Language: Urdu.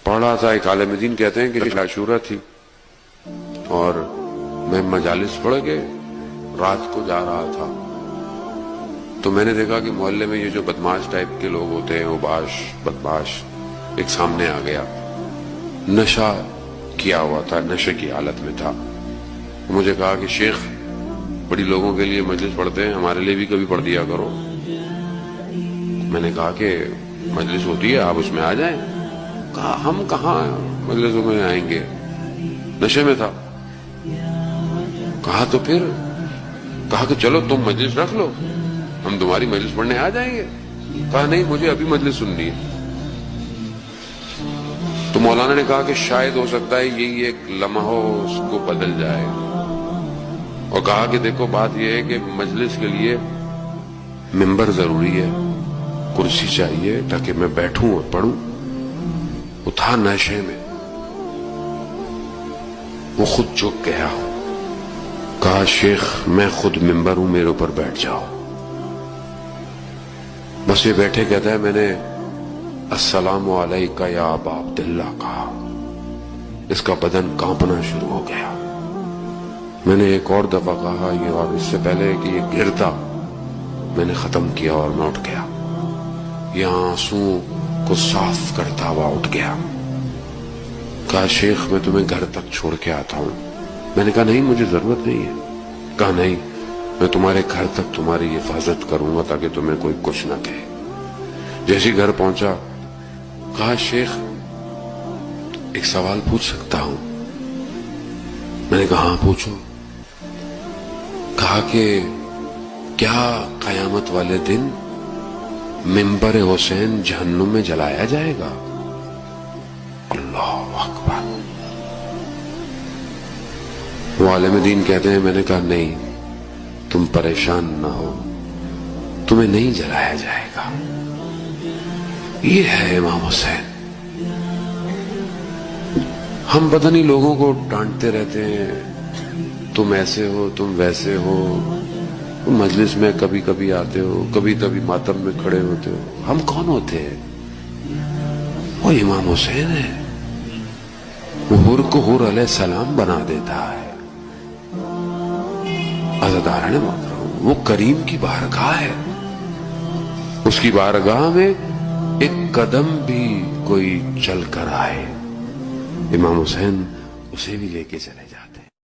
پڑھ رہا تھا، ایک عالم دین کہتے ہیں کہ عاشورہ تھی اور میں مجالس پڑھ کے رات کو جا رہا تھا، تو میں نے دیکھا کہ محلے میں یہ جو بدماش ٹائپ کے لوگ ہوتے ہیں، اوباش بدماش، ایک سامنے آ گیا، نشہ کیا ہوا تھا، نشے کی حالت میں تھا. مجھے کہا کہ شیخ بڑی لوگوں کے لیے مجلس پڑھتے ہیں، ہمارے لیے بھی کبھی پڑھ دیا کرو. میں نے کہا کہ مجلس ہوتی ہے، آپ اس میں آ جائیں. کہا ہم کہاں مجلسوں میں آئیں گے، نشے میں تھا. کہا تو پھر، کہا کہ چلو تم مجلس رکھ لو، ہم تمہاری مجلس پڑھنے آ جائیں گے. کہا نہیں، مجھے ابھی مجلس سننی ہے. تو مولانا نے کہا کہ شاید ہو سکتا ہے یہی ایک لمحہ اس کو بدل جائے، اور کہا کہ دیکھو بات یہ ہے کہ مجلس کے لیے ممبر ضروری ہے، کرسی چاہیے تاکہ میں بیٹھوں اور پڑھوں. وہ تھا نشے میں، وہ خود چک گیا. کہا شیخ میں خود ممبر ہوں، میرے اوپر بیٹھ جاؤ. بس یہ بیٹھے کہتا ہے میں نے السلام علیکہ یا ابا عبداللہ کہا. اس کا بدن کانپنا شروع ہو گیا. میں نے ایک اور دفعہ کہا یہ، اور اس سے پہلے کہ یہ گرتا میں نے ختم کیا اور میں اٹھ گیا. یہ آنسوں کو صاف کرتا ہوا اٹھ گیا. کہا شیخ میں تمہیں گھر تک چھوڑ کے آتا ہوں. میں نے کہا نہیں، مجھے ضرورت نہیں ہے. کہا نہیں، میں تمہارے گھر تک تمہاری حفاظت کروں گا تاکہ تمہیں کوئی کچھ نہ کہے. جیسے گھر پہنچا کہا شیخ ایک سوال پوچھ سکتا ہوں؟ میں نے کہا ہاں پوچھو. کہا کہ کیا قیامت والے دن ممبر حسین جہنم میں جلایا جائے گا؟ اللہ اکبر. وہ عالم دین کہتے ہیں میں نے کہا نہیں، تم پریشان نہ ہو، تمہیں نہیں جلایا جائے گا. یہ ہے امام حسین. ہم پتہ نہیں لوگوں کو ڈانٹتے رہتے ہیں، تم ایسے ہو، تم ویسے ہو، تم مجلس میں کبھی کبھی آتے ہو، کبھی کبھی ماتم میں کھڑے ہوتے ہو. ہم کون ہوتے ہیں؟ وہ امام حسین ہے. وہ حر کو حر علیہ السلام بنا دیتا ہے. عزاداران محترم، وہ کریم کی بارگاہ ہے. اس کی بارگاہ میں ایک قدم بھی کوئی چل کر آئے، امام حسین اسے بھی لے کے چلے جائے.